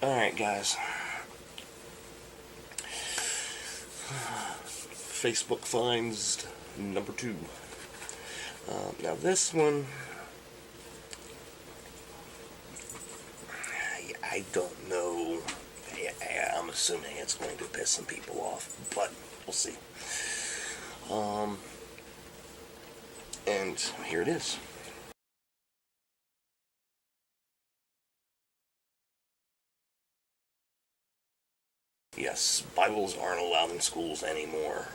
Alright, guys. Facebook finds number 2. Now this one, I don't know. I'm assuming it's going to piss some people off, but we'll see. And here it is. Yes, Bibles aren't allowed in schools anymore,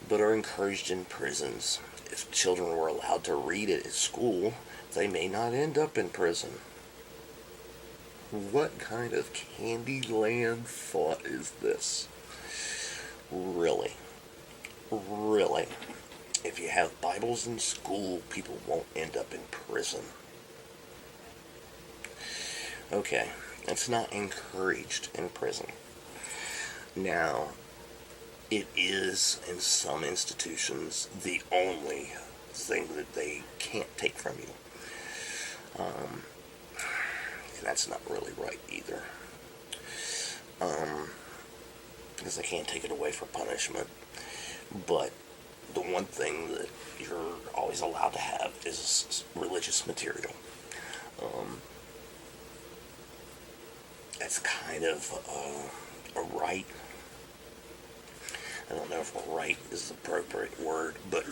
but are encouraged in prisons. If children were allowed to read it at school, they may not end up in prison. What kind of Candyland thought is this? Really? Really? If you have Bibles in school, people won't end up in prison. Okay, it's not encouraged in prison. Now, it is, in some institutions, the only thing that they can't take from you. And that's not really right either. Because they can't take it away for punishment. But the one thing that you're always allowed to have is religious material. That's kind of a right. I don't know if right is the appropriate word, but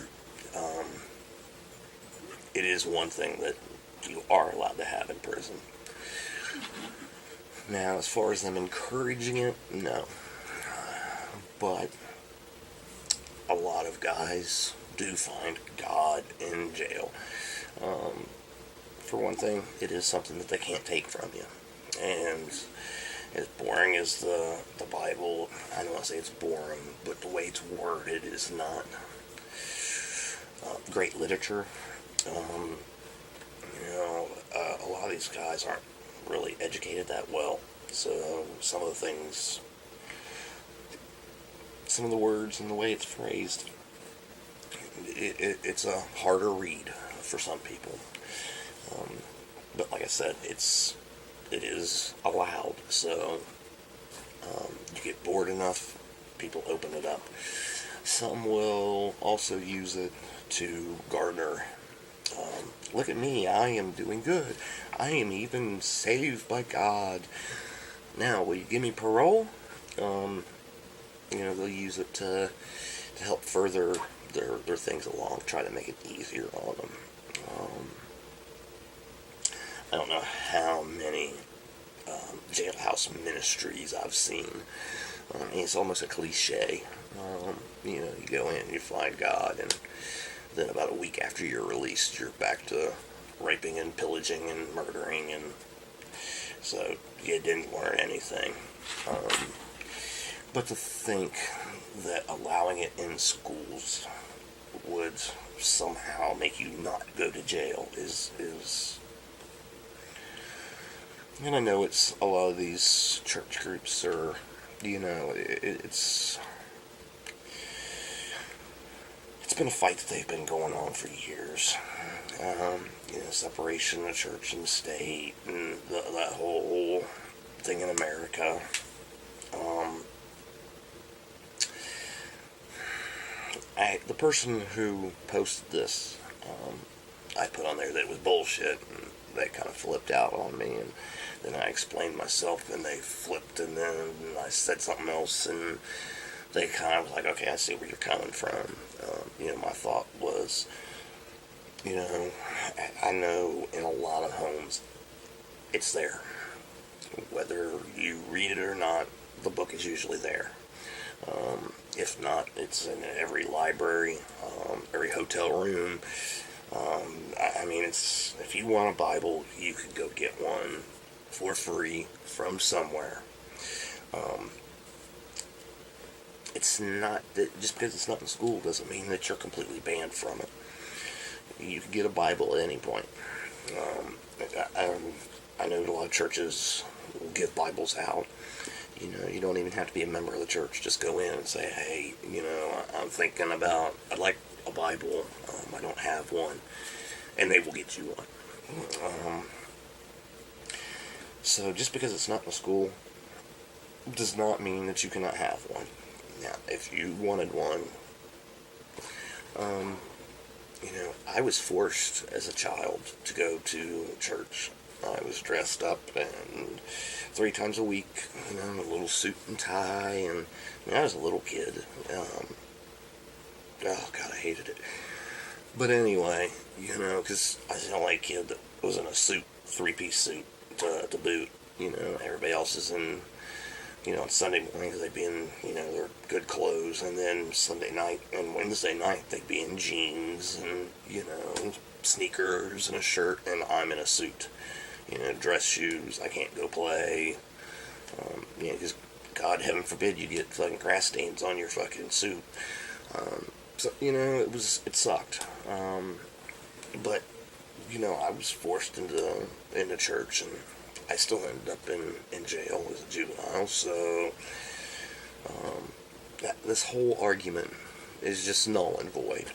it is one thing that you are allowed to have in prison. Now, as far as them encouraging it, no. But a lot of guys do find God in jail. For one thing, it is something that they can't take from you. And as boring as the Bible, I don't want to say it's boring, but the way it's worded is not great literature. A lot of these guys aren't really educated that well, so some of the things, some of the words and the way it's phrased, it's a harder read for some people. But like I said, it is allowed, so you get bored enough, people open it up. Some will also use it to garner, look at me, I am doing good. I am even saved by God. Now, will you give me parole? They'll use it to help further their things along, try to make it easier on them. I don't know how many jailhouse ministries I've seen. It's almost a cliche. You go in, you find God, and then about a week after you're released, you're back to raping and pillaging and murdering, and so you didn't learn anything. But to think that allowing it in schools would somehow make you not go to jail is and I know it's a lot of these church groups are, it's been a fight that they've been going on for years. Separation of church and state, and that whole thing in America. The person who posted this, I put on there that it was bullshit, and they kind of flipped out on me, and then I explained myself, and they flipped, and then I said something else, and they kind of was like, okay, I see where you're coming from. My thought was, I know in a lot of homes, it's there. Whether you read it or not, the book is usually there. If not, it's in every library, every hotel room. If you want a Bible, you could go get one for free from somewhere. It's not that just because it's not in school doesn't mean that you're completely banned from it. You can get a Bible at any point. I know a lot of churches will give Bibles out. You don't even have to be a member of the church. Just go in and say, hey, I'm thinking about, I'd like a Bible. I don't have one. And they will get you one. So just because it's not in a school does not mean that you cannot have one. Now, if you wanted one, I was forced as a child to go to church. I was dressed up and 3 times a week, a little suit and tie, and I was a little kid. Oh God, I hated it. But anyway, because I was the only kid that was in a suit, 3-piece suit to boot. Everybody else is in, on Sunday mornings they'd be in, their good clothes, and then Sunday night and Wednesday night they'd be in jeans and, sneakers and a shirt, and I'm in a suit. Dress shoes. I can't go play. Because God, heaven forbid, you get fucking grass stains on your fucking suit. So, it sucked. But, I was forced into church, and I still ended up in jail as a juvenile, so, this whole argument is just null and void.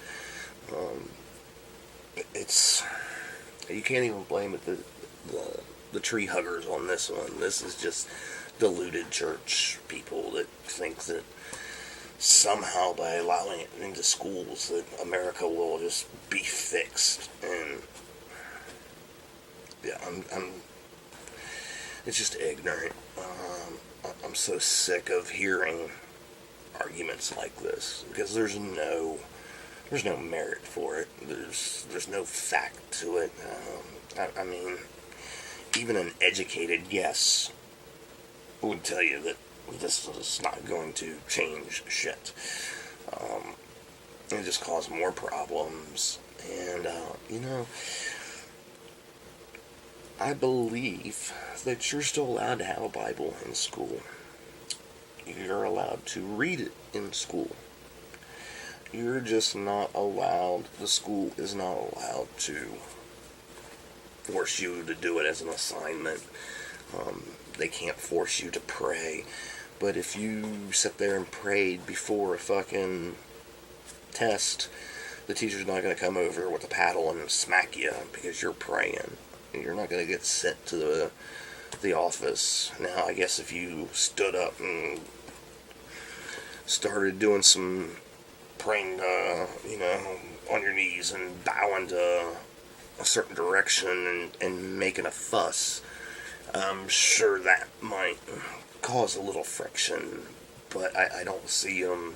You can't even blame it, the tree huggers on this one. This is just deluded church people that think that somehow by allowing it into schools that America will just be fixed. And yeah, it's just ignorant. I'm so sick of hearing arguments like this because there's no merit for it. There's no fact to it. I mean, even an educated guess would tell you that this is not going to change shit. It just cause more problems. And, I believe that you're still allowed to have a Bible in school. You're allowed to read it in school. You're just not allowed, the school is not allowed to force you to do it as an assignment. They can't force you to pray. But if you sit there and prayed before a fucking test, the teacher's not going to come over with a paddle and smack you because you're praying. You're not going to get sent to the office. Now, I guess if you stood up and started doing some praying, on your knees and bowing to a certain direction and making a fuss, I'm sure that might cause a little friction, but I don't see them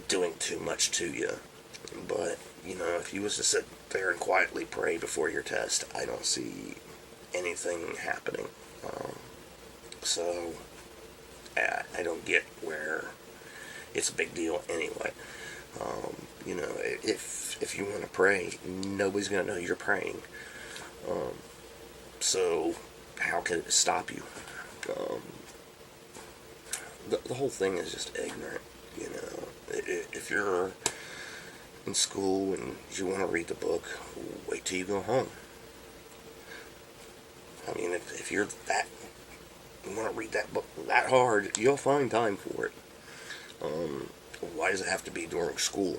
doing too much to you. But, if you was to sit there and quietly pray before your test, I don't see anything happening. So, I don't get where it's a big deal anyway. If you want to pray, nobody's going to know you're praying. So, how can it stop you? The whole thing is just ignorant, If you're in school and you want to read the book, wait till you go home. I mean, if you want to read that book that hard, you'll find time for it. Why does it have to be during school?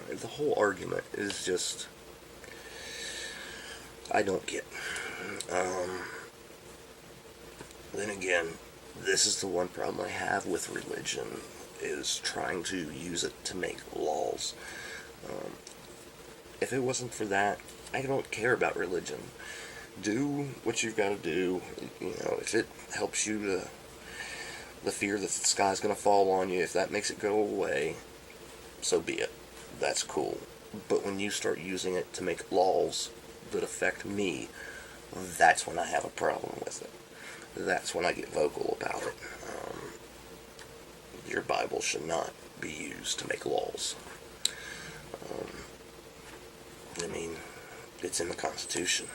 The whole argument is just, I don't get. Then again, this is the one problem I have with religion, is trying to use it to make laws. If it wasn't for that, I don't care about religion. Do what you've got to do. If it helps you to the fear that the sky's going to fall on you, if that makes it go away, so be it. That's cool. But when you start using it to make laws that affect me, that's when I have a problem with it. That's when I get vocal about it. Your Bible should not be used to make laws. I mean, it's in the Constitution.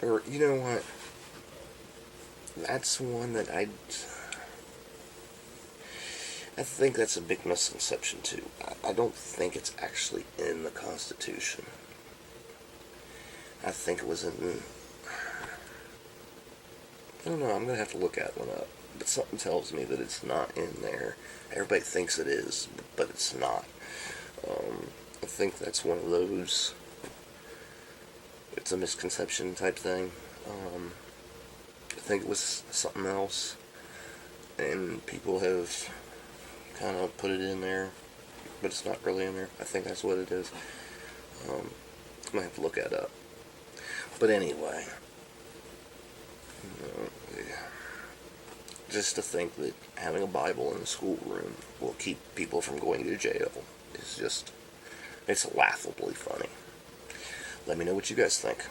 Or, you know what? That's one that I think that's a big misconception, too. I don't think it's actually in the Constitution. I think it was in... I don't know, I'm going to have to look that one up. But something tells me that it's not in there. Everybody thinks it is, but it's not. I think that's one of those it's a misconception type thing. I think it was something else, and people have kind of put it in there, but it's not really in there. I think that's what it is. I might have to look that up. But anyway, just to think that having a Bible in the schoolroom will keep people from going to jail is just, it's laughably funny. Let me know what you guys think.